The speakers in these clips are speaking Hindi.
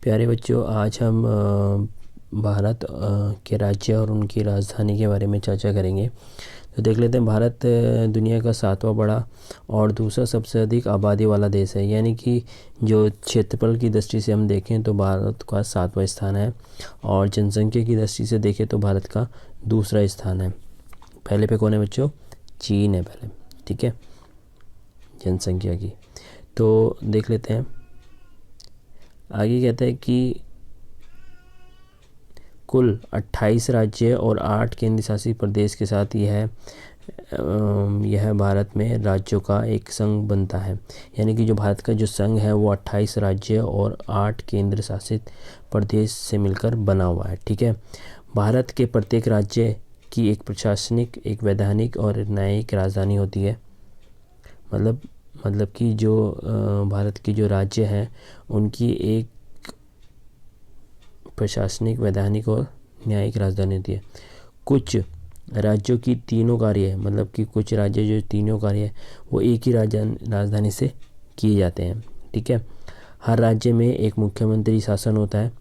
प्यारे बच्चों, आज हम भारत के राज्य और उनकी राजधानी के बारे में चर्चा करेंगे। तो देख लेते हैं, भारत दुनिया का 7वां बड़ा और दूसरा सबसे अधिक आबादी वाला देश है। यानी कि जो क्षेत्रफल की दृष्टि से हम देखें तो भारत का 7वां स्थान है, और जनसंख्या की दृष्टि से देखें तो भारत का दूसरा स्थान है। पहले पे कौन है बच्चों? चीन है पहले, ठीक है, जनसंख्या की। तो देख लेते हैं, आगे कहता है कि कुल 28 राज्य और 8 केंद्र शासित प्रदेश के साथ यह भारत में राज्यों का एक संघ बनता है। यानी कि जो भारत का जो संघ है वो 28 राज्य और 8 केंद्र शासित प्रदेश से मिलकर बना हुआ है, ठीक है। भारत के प्रत्येक राज्य की एक प्रशासनिक, एक वैधानिक और न्यायिक राजधानी होती है। मतलब कि जो भारत की जो राज्य हैं उनकी एक प्रशासनिक, वैधानिक और न्यायिक राजधानी होती है। कुछ राज्यों की तीनों कार्य, मतलब कि कुछ राज्य जो तीनों कार्य वो एक ही राजधानी से किए जाते हैं, ठीक है। हर राज्य में एक मुख्यमंत्री शासन होता है,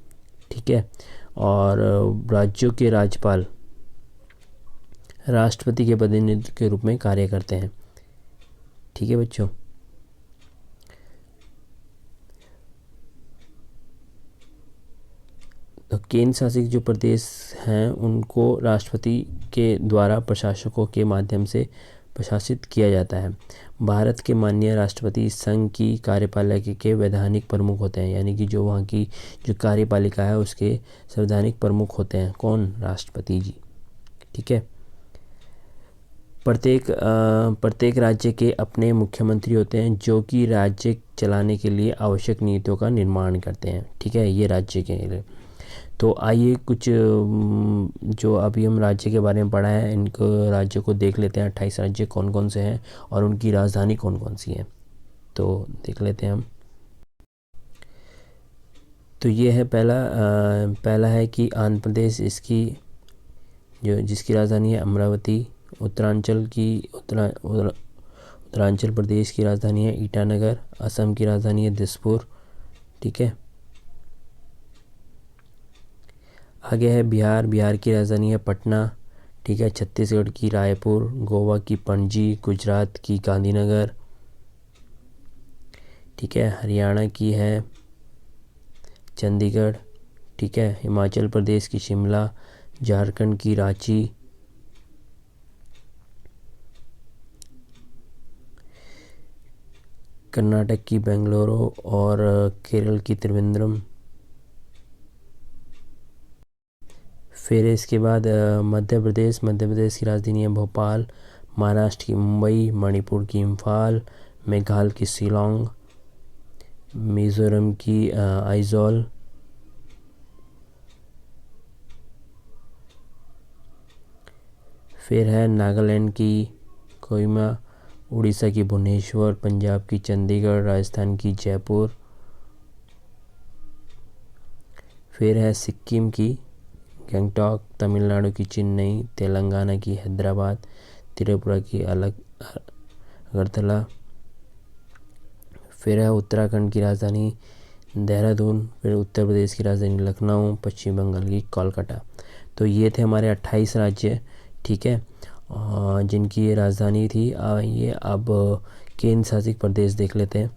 ठीक है, और राज्यों के राज्यपाल राष्ट्रपति के प्रतिनिधित्व के रूप में कार्य करते हैं, ठीक है बच्चों। तो केंद्र शासित जो प्रदेश हैं उनको राष्ट्रपति के द्वारा प्रशासकों के माध्यम से प्रशासित किया जाता है। भारत के माननीय राष्ट्रपति संघ की कार्यपालिका के वैधानिक प्रमुख होते हैं। यानी कि जो वहाँ की जो कार्यपालिका है उसके संवैधानिक प्रमुख होते हैं। कौन? राष्ट्रपति जी, ठीक है। प्रत्येक राज्य के अपने मुख्यमंत्री होते हैं जो कि राज्य चलाने के लिए आवश्यक नीतियों का निर्माण करते हैं, ठीक है, ये राज्य के लिए। तो आइए कुछ जो अभी हम राज्य के बारे में पढ़ा है, इनको राज्यों को देख लेते हैं। 28 राज्य कौन कौन से हैं और उनकी राजधानी कौन कौन सी है, तो देख लेते हैं हम। तो ये है पहला है कि आंध्र प्रदेश, जिसकी राजधानी है अमरावती। उत्तरांचल प्रदेश की राजधानी है ईटानगर। असम की राजधानी है दिसपुर, ठीक है। आगे है बिहार की राजधानी है पटना, ठीक है। छत्तीसगढ़ की रायपुर, गोवा की पणजी, गुजरात की गांधीनगर, ठीक है। हरियाणा की है चंडीगढ़, ठीक है। हिमाचल प्रदेश की शिमला, झारखंड की रांची, कर्नाटक की बेंगलुरु और केरल की त्रिवेंद्रम। फिर इसके बाद मध्य प्रदेश की राजधानी है भोपाल। महाराष्ट्र की मुंबई, मणिपुर की इम्फाल, मेघालय की शिलोंग, मिजोरम की आइजॉल, फिर है नागालैंड की कोहिमा, उड़ीसा की भुवनेश्वर, पंजाब की चंडीगढ़, राजस्थान की जयपुर। फिर है सिक्किम की गंगटोक, तमिलनाडु की चेन्नई, तेलंगाना की हैदराबाद, त्रिपुरा की अगरतला। फिर है उत्तराखंड की राजधानी देहरादून। फिर उत्तर प्रदेश की राजधानी लखनऊ, पश्चिम बंगाल की कोलकाता। तो ये थे हमारे 28 राज्य, ठीक है, जिनकी ये राजधानी थी। ये अब केंद्र शासित प्रदेश देख लेते हैं।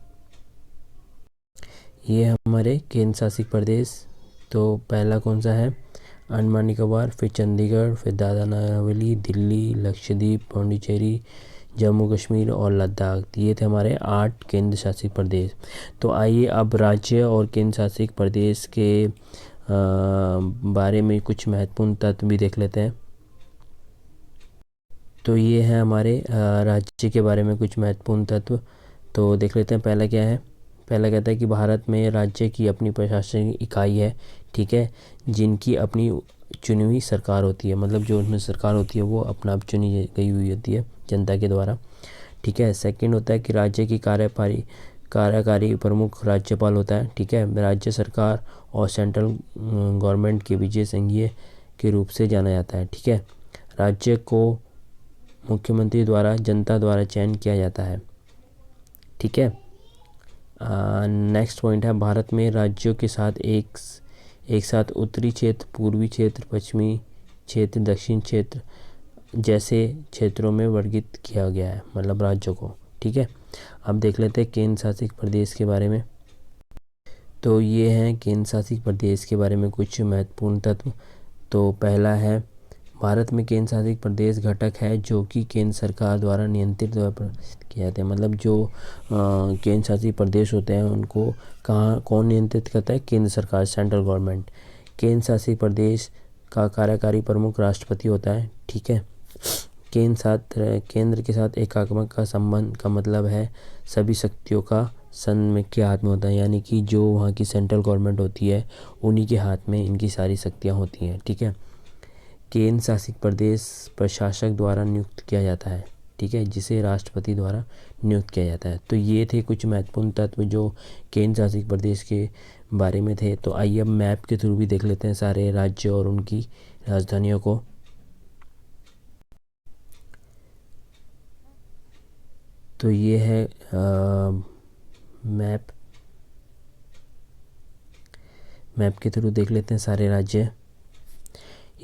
ये हमारे केंद्र शासित प्रदेश। तो पहला कौन सा है? अंडमान निकोबार, फिर चंडीगढ़, फिर दादरा नगर हवेली, दिल्ली, लक्षद्वीप, पौंडीचेरी, जम्मू कश्मीर और लद्दाख। ये थे हमारे 8 केंद्र शासित प्रदेश। तो आइए अब राज्य और केंद्र शासित प्रदेश के बारे में कुछ महत्वपूर्ण तथ्य भी देख लेते हैं। तो ये है हमारे राज्य के बारे में कुछ महत्वपूर्ण तत्व। तो देख लेते हैं, पहला क्या है। पहला कहता है कि भारत में राज्य की अपनी प्रशासनिक इकाई है, ठीक है, जिनकी अपनी चुनी हुई सरकार होती है। मतलब जो उनमें सरकार होती है वो अपना चुनी गई हुई होती है जनता के द्वारा, ठीक है। सेकंड होता है कि राज्य की कार्यकारी प्रमुख राज्यपाल होता है, ठीक है। राज्य सरकार और सेंट्रल गवर्नमेंट के बीच संघीय के रूप से जाना जाता है, ठीक है। राज्य को मुख्यमंत्री द्वारा जनता द्वारा चयन किया जाता है, ठीक है। नेक्स्ट पॉइंट है, भारत में राज्यों के साथ एक साथ उत्तरी क्षेत्र, पूर्वी क्षेत्र, पश्चिमी क्षेत्र, दक्षिण क्षेत्र जैसे क्षेत्रों में वर्गीकृत किया गया है, मतलब राज्यों को। ठीक है, अब देख लेते हैं केंद्र शासित प्रदेश के बारे में। तो ये हैं केंद्र शासित प्रदेश के बारे में कुछ महत्वपूर्ण तत्व। तो पहला है, भारत में केंद्र शासित प्रदेश घटक है जो कि केंद्र सरकार द्वारा नियंत्रित किया जाता है। मतलब जो केंद्र शासित प्रदेश होते हैं उनको कौन नियंत्रित करता है? केंद्र सरकार, सेंट्रल गवर्नमेंट। केंद्र शासित प्रदेश का कार्यकारी प्रमुख राष्ट्रपति होता है। ठीक है, केंद्र के साथ एकात्मक का संबंध का मतलब है सभी शक्तियों का संघ के हाथ में होता है, यानी कि जो वहाँ की सेंट्रल गवर्नमेंट होती है उन्हीं के हाथ में इनकी सारी शक्तियाँ होती हैं। ठीक है, केंद्र शासित प्रदेश प्रशासक द्वारा नियुक्त किया जाता है। ठीक है, जिसे राष्ट्रपति द्वारा नियुक्त किया जाता है। तो ये थे कुछ महत्वपूर्ण तत्व जो केंद्र शासित प्रदेश के बारे में थे। तो आइए अब मैप के थ्रू भी देख लेते हैं सारे राज्य और उनकी राजधानियों को। तो ये है मैप के थ्रू देख लेते हैं सारे राज्य।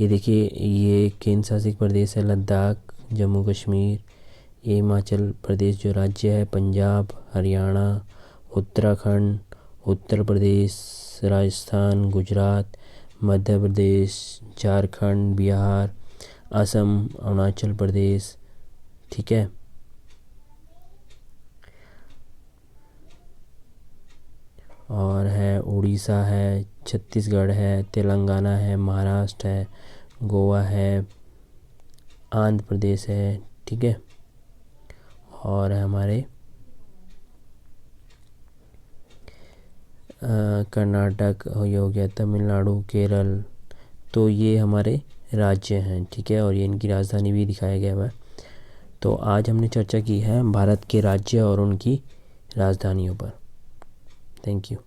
ये देखिए, ये केंद्र शासित प्रदेश है लद्दाख, जम्मू कश्मीर। ये हिमाचल प्रदेश जो राज्य है, पंजाब, हरियाणा, उत्तराखंड, उत्तर प्रदेश, राजस्थान, गुजरात, मध्य प्रदेश, झारखंड, बिहार, असम, अरुणाचल प्रदेश। ठीक है, और है उड़ीसा है, छत्तीसगढ़ है, तेलंगाना है, महाराष्ट्र है, गोवा है, आंध्र प्रदेश है। ठीक है, और हमारे कर्नाटक हो गया, तमिलनाडु, केरल। तो ये हमारे राज्य हैं। ठीक है, और ये इनकी राजधानी भी दिखाया गया है। तो आज हमने चर्चा की है भारत के राज्य और उनकी राजधानियों पर। Thank you.